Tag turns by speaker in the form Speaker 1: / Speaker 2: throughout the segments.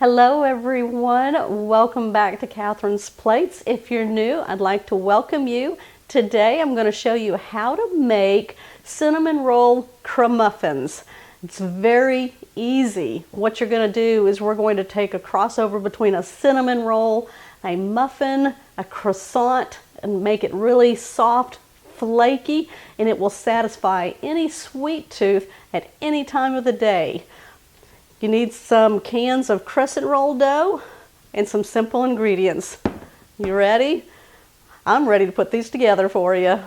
Speaker 1: Hello everyone, welcome back to Catherine's Plates. If you're new, I'd like to welcome you. Today I'm going to show you how to make cinnamon roll crumuffins. It's very easy. What you're going to do is we're going to take a crossover between a cinnamon roll, a muffin, a croissant, and make it really soft, flaky, and it will satisfy any sweet tooth at any time of the day. You need some cans of crescent roll dough and some simple ingredients. You ready? I'm ready to put these together for you.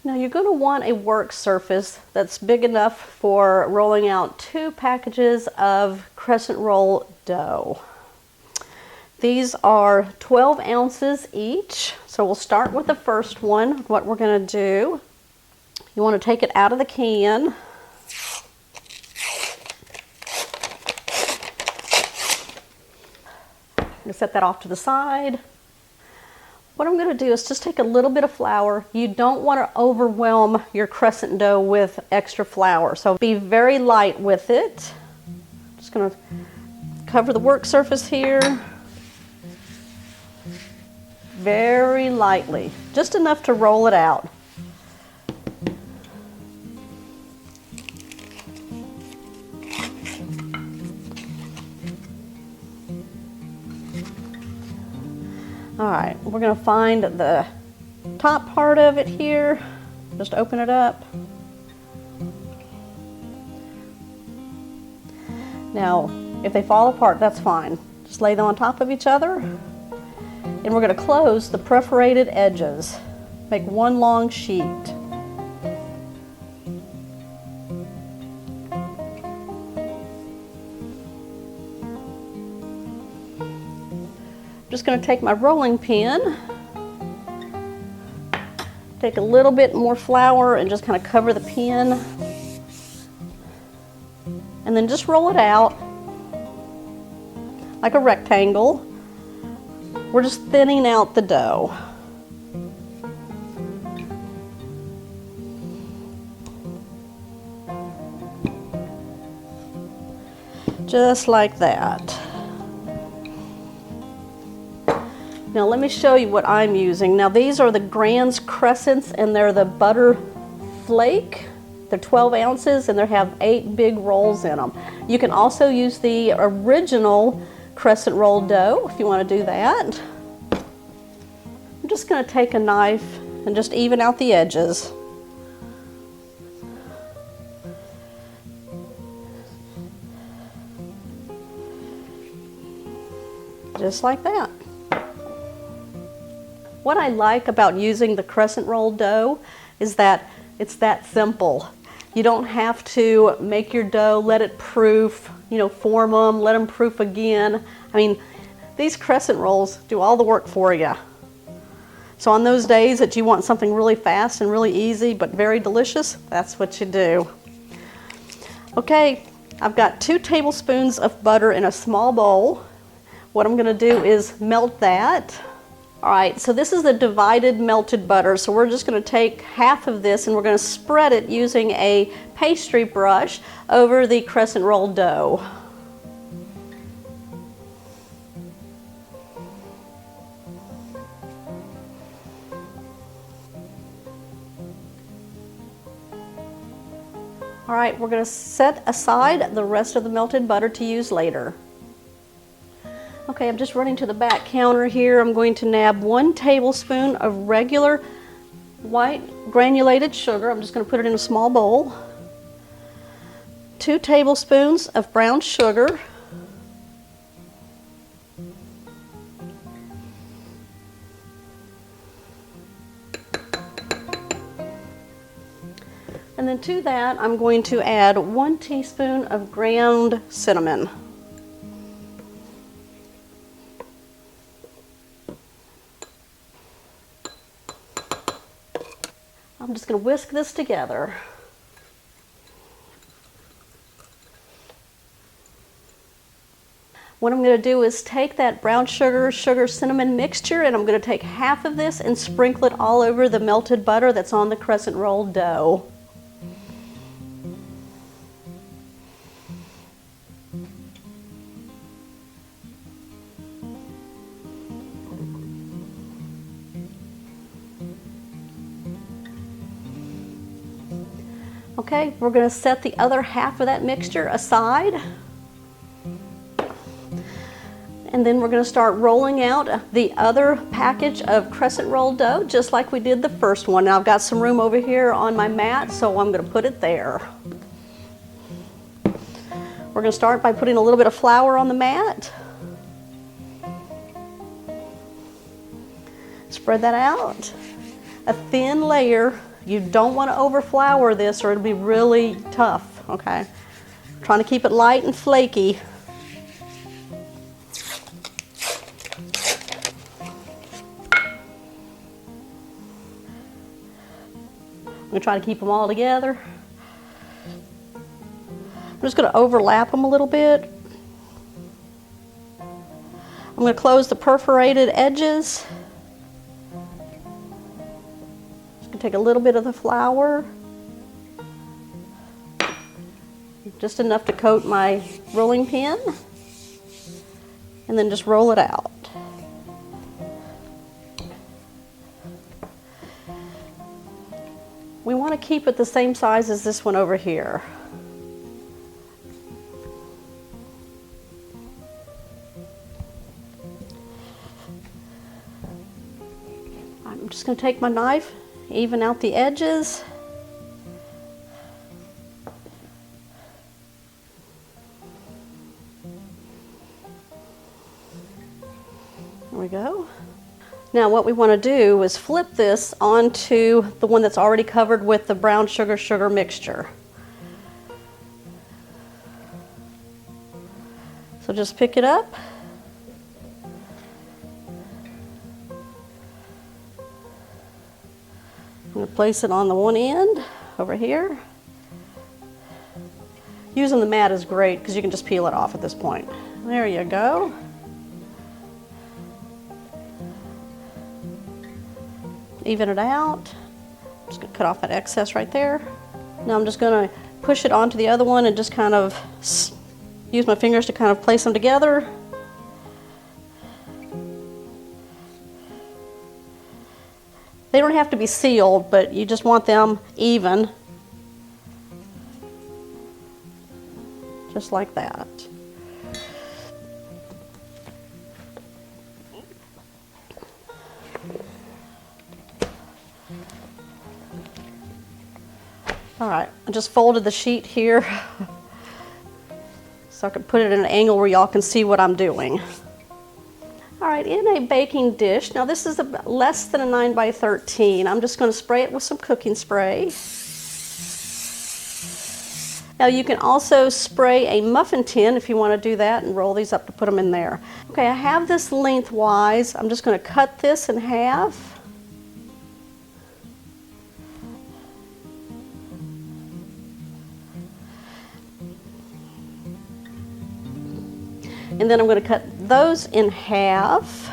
Speaker 1: Now you're going to want a work surface that's big enough for rolling out 2 packages of crescent roll dough. These are 12 ounces each. So we'll start with the first one. What we're going to do, you want to take it out of the can. I'm going to set that off to the side. What I'm going to do is just take a little bit of flour. You don't want to overwhelm your crescent dough with extra flour, so be very light with it. Just going to cover the work surface here very lightly, just enough to roll it out. All right, we're going to find the top part of it here. Just open it up. Now, if they fall apart, that's fine. Just lay them on top of each other. And we're going to close the perforated edges. Make one long sheet. I'm just going to take my rolling pin, take a little bit more flour and just kind of cover the pin, and then just roll it out like a rectangle. We're just thinning out the dough. Just like that. Now let me show you what I'm using. Now these are the Canned Crescents and they're the butter flake. They're 12 ounces and they have 8 big rolls in them. You can also use the original crescent roll dough if you want to do that. I'm just going to take a knife and just even out the edges. Just like that. What I like about using the crescent roll dough is that it's that simple. You don't have to make your dough, let it proof, form them, let them proof again. I mean, these crescent rolls do all the work for you. So on those days that you want something really fast and really easy but very delicious, that's what you do. Okay, I've got 2 tablespoons of butter in a small bowl. What I'm going to do is melt that. All right, so this is the divided melted butter. So we're just going to take half of this and we're going to spread it using a pastry brush over the crescent roll dough. All right, we're going to set aside the rest of the melted butter to use later. Okay, I'm just running to the back counter here. I'm going to nab 1 tablespoon of regular white granulated sugar. I'm just going to put it in a small bowl. 2 tablespoons of brown sugar. And then to that, I'm going to add 1 teaspoon of ground cinnamon. I'm just going to whisk this together. What I'm going to do is take that brown sugar, cinnamon mixture, and I'm going to take half of this and sprinkle it all over the melted butter that's on the crescent roll dough. Okay, we're going to set the other half of that mixture aside. And then we're going to start rolling out the other package of crescent roll dough, just like we did the first one. Now I've got some room over here on my mat, so I'm going to put it there. We're going to start by putting a little bit of flour on the mat. Spread that out. A thin layer. You don't want to overflour this or it'll be really tough, okay? Trying to keep it light and flaky. I'm going to try to keep them all together. I'm just going to overlap them a little bit. I'm going to close the perforated edges. Just going to take a little bit of the flour. Just enough to coat my rolling pin. And then just roll it out. We want to keep it the same size as this one over here. I'm just going to take my knife, even out the edges. There we go. Now what we want to do is flip this onto the one that's already covered with the brown sugar mixture. So just pick it up. I'm going to place it on the one end over here. Using the mat is great because you can just peel it off at this point. There you go. Even it out. I'm just going to cut off that excess right there. Now I'm just going to push it onto the other one and just kind of use my fingers to kind of place them together. They don't have to be sealed, but you just want them even. Just like that. All right, I just folded the sheet here so I can put it in an angle where y'all can see what I'm doing. All right, in a baking dish, now this is less than a 9 by 13. I'm just going to spray it with some cooking spray. Now you can also spray a muffin tin if you want to do that and roll these up to put them in there. Okay, I have this lengthwise. I'm just going to cut this in half. And then I'm going to cut those in half.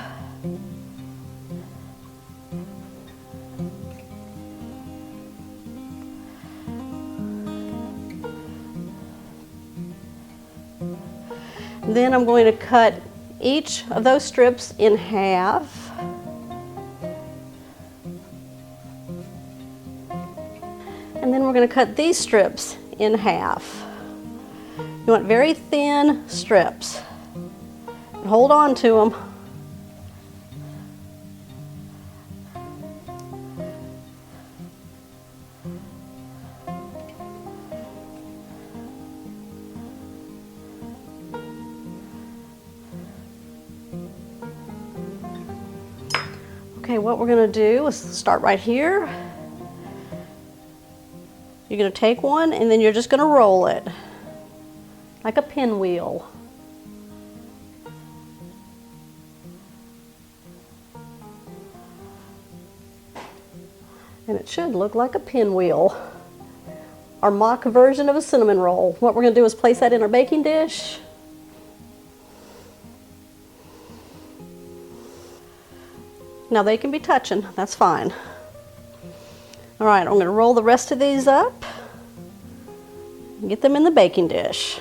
Speaker 1: And then I'm going to cut each of those strips in half. And then we're going to cut these strips in half. You want very thin strips. Hold on to them. Okay, what we're going to do is start right here. You're going to take one and then you're just going to roll it like a pinwheel. And it should look like a pinwheel. Our mock version of a cinnamon roll. What we're going to do is place that in our baking dish. Now they can be touching, that's fine. All right, I'm going to roll the rest of these up and get them in the baking dish.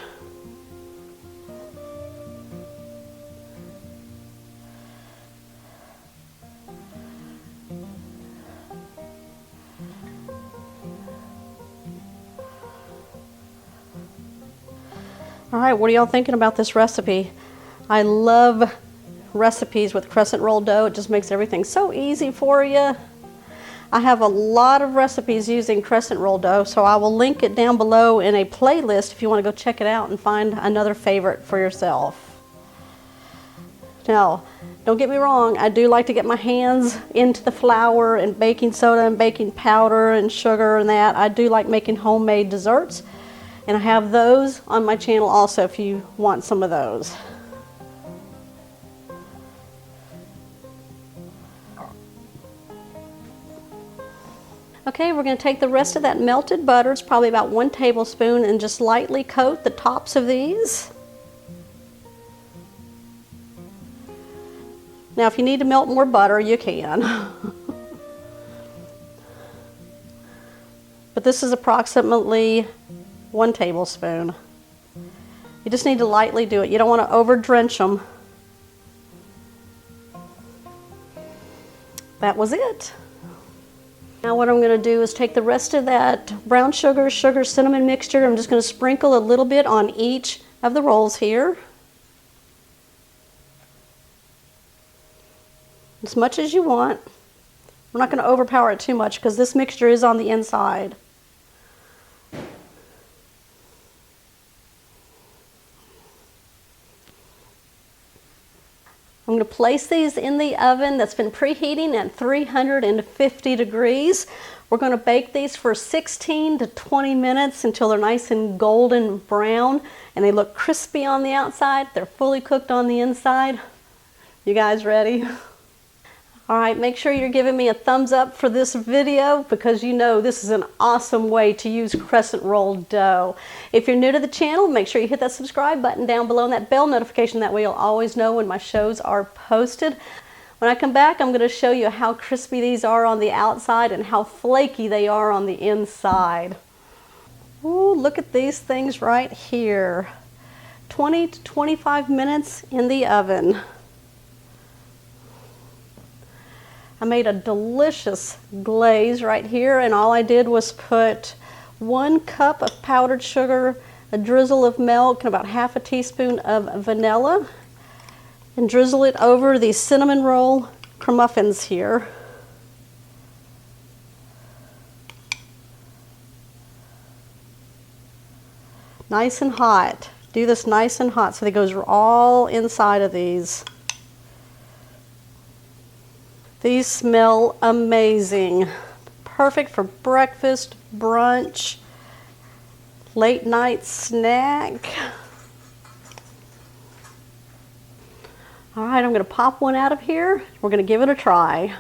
Speaker 1: All right, what are y'all thinking about this recipe? I love recipes with crescent roll dough. It just makes everything so easy for you. I have a lot of recipes using crescent roll dough, so I will link it down below in a playlist if you want to go check it out and find another favorite for yourself. Now, don't get me wrong, I do like to get my hands into the flour and baking soda and baking powder and sugar and that. I do like making homemade desserts, and I have those on my channel also if you want some of those. Okay, we're going to take the rest of that melted butter, it's probably about 1 tablespoon, and just lightly coat the tops of these. Now, if you need to melt more butter, you can. But this is approximately 1 tablespoon. You just need to lightly do it. You don't want to over drench them. That was it. Now what I'm going to do is take the rest of that brown sugar, cinnamon mixture. I'm just going to sprinkle a little bit on each of the rolls here. As much as you want. We're not going to overpower it too much because this mixture is on the inside. I'm going to place these in the oven that's been preheating at 350 degrees. We're going to bake these for 16 to 20 minutes until they're nice and golden brown and they look crispy on the outside. They're fully cooked on the inside. You guys ready? All right, make sure you're giving me a thumbs up for this video because you know this is an awesome way to use crescent roll dough. If you're new to the channel, make sure you hit that subscribe button down below and that bell notification. That way you'll always know when my shows are posted. When I come back, I'm going to show you how crispy these are on the outside and how flaky they are on the inside. Ooh, look at these things right here. 20 to 25 minutes in the oven. I made a delicious glaze right here, and all I did was put 1 cup of powdered sugar, a drizzle of milk, and about half a teaspoon of vanilla, and drizzle it over these cinnamon roll crumuffins here. Nice and hot. Do this nice and hot so it goes all inside of these. These smell amazing. Perfect for breakfast, brunch, late night snack. All right, I'm going to pop one out of here. We're going to give it a try.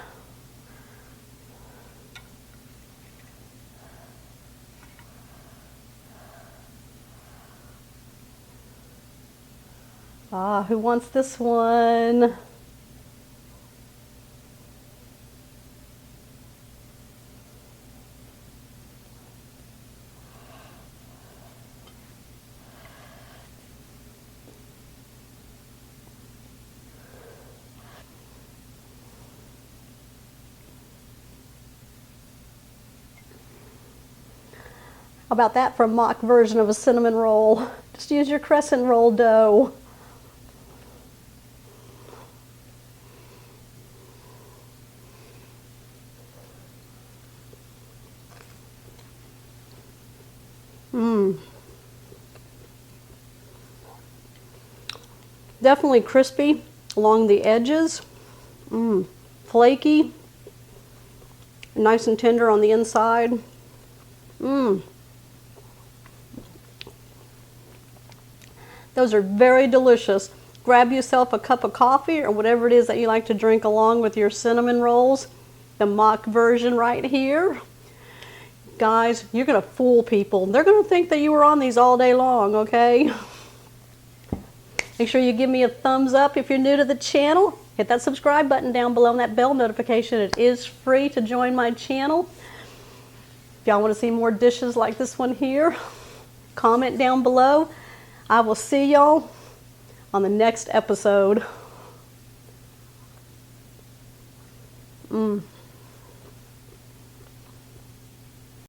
Speaker 1: Ah, who wants this one? How about that for a mock version of a cinnamon roll? Just use your crescent roll dough. Definitely crispy along the edges. Flaky. Nice and tender on the inside. Those are very delicious. Grab yourself a cup of coffee or whatever it is that you like to drink along with your cinnamon rolls. The mock version right here. Guys, you're going to fool people. They're going to think that you were on these all day long, okay? Make sure you give me a thumbs up if you're new to the channel. Hit that subscribe button down below and that bell notification. It is free to join my channel. If y'all want to see more dishes like this one here, comment down below. I will see y'all on the next episode.